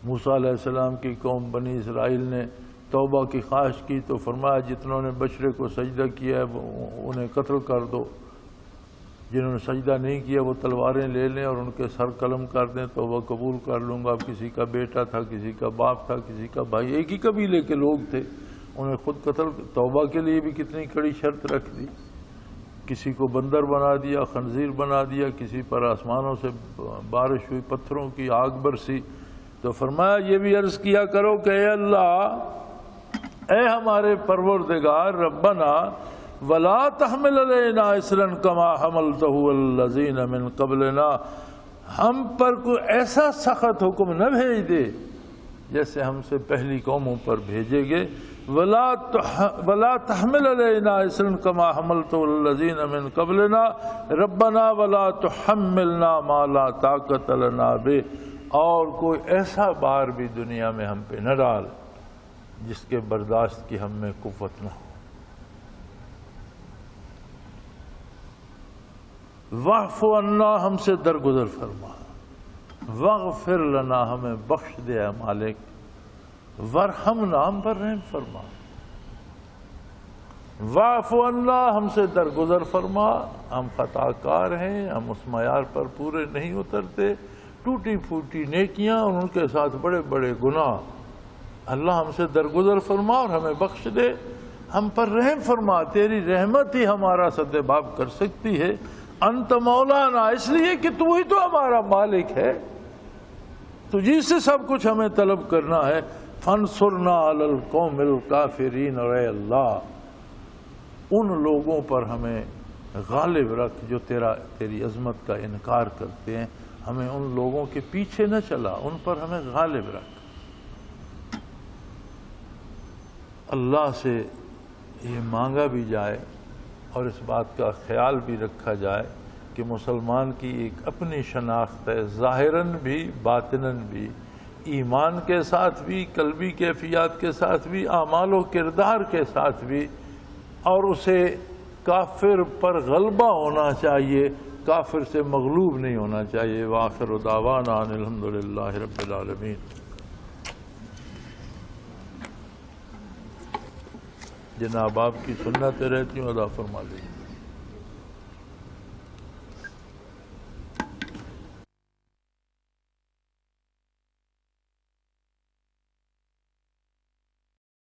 موسیٰ علیہ السلام کی قوم بنی اسرائیل نے توبہ کی خواہش کی تو فرمایا جتنوں نے بچڑے کو سجدہ کیا ہے انہیں قتل کر دو، جنہوں نے سجدہ نہیں کیا وہ تلواریں لے لیں اور ان کے سر قلم کر دیں، توبہ قبول کر لوں گا۔ اب کسی کا بیٹا تھا، کسی کا باپ تھا، کسی کا بھائی، ایک ہی قبیلے کے لوگ تھے، انہیں خود قتل، توبہ کے لیے بھی کتنی کڑی شرط رکھ دی، کسی کو بندر بنا دیا، خنزیر بنا دیا، کسی پر آسمانوں سے بارش ہوئی، پتھروں کی آگ برسی، تو فرمایا یہ بھی عرض کیا کرو کہ اے اللہ، اے ہمارے پروردگار، ربنا ولا تحمل علینا اصرا کما حملته الذین من قبلنا، ہم پر کوئی ایسا سخت حکم نہ بھیج دے جیسے ہم سے پہلی قوموں پر بھیجے گئے، ولا تحمل علینا اصرا کما حملته الذین من قبلنا ربنا ولا تحملنا ما لا طاقت لنا به، اور کوئی ایسا بار بھی دنیا میں ہم پہ نہ ڈال جس کے برداشت کی ہم میں قوت نہ ہو۔ واعف عنا، ہم سے درگزر فرما، واغفر لنا، ہمیں بخش دے اے مالک، وارحمنا، ہم پر رحم فرما۔ واعف عنا، ہم سے درگزر فرما، ہم خطا کار ہیں، ہم اس معیار پر پورے نہیں اترتے، ٹوٹی پھوٹی نیکیاں اور ان کے ساتھ بڑے بڑے گناہ، اللہ ہم سے درگزر فرما اور ہمیں بخش دے، ہم پر رحم فرما، تیری رحمت ہی ہمارا سدباب کر سکتی ہے۔ انت مولانا، اس لیے کہ تو ہی تو ہمارا مالک ہے، تجھی سے سب کچھ ہمیں طلب کرنا ہے۔ فانصرنا علی القوم الکافرین، اور اے اللہ ان لوگوں پر ہمیں غالب رکھ جو تیری عظمت کا انکار کرتے ہیں، ہمیں ان لوگوں کے پیچھے نہ چلا، ان پر ہمیں غالب رکھ۔ اللہ سے یہ مانگا بھی جائے اور اس بات کا خیال بھی رکھا جائے کہ مسلمان کی ایک اپنی شناخت ہے، ظاہراً بھی باطناً بھی، ایمان کے ساتھ بھی، قلبی کیفیات کے ساتھ بھی، اعمال و کردار کے ساتھ بھی، اور اسے کافر پر غلبہ ہونا چاہیے، کافر سے مغلوب نہیں ہونا چاہیے۔ وآخر دعوانا ان الحمدللہ رب العالمین۔ جناب آپ کی سنتیں رہتی ہوں، ادا فرما دیجیے۔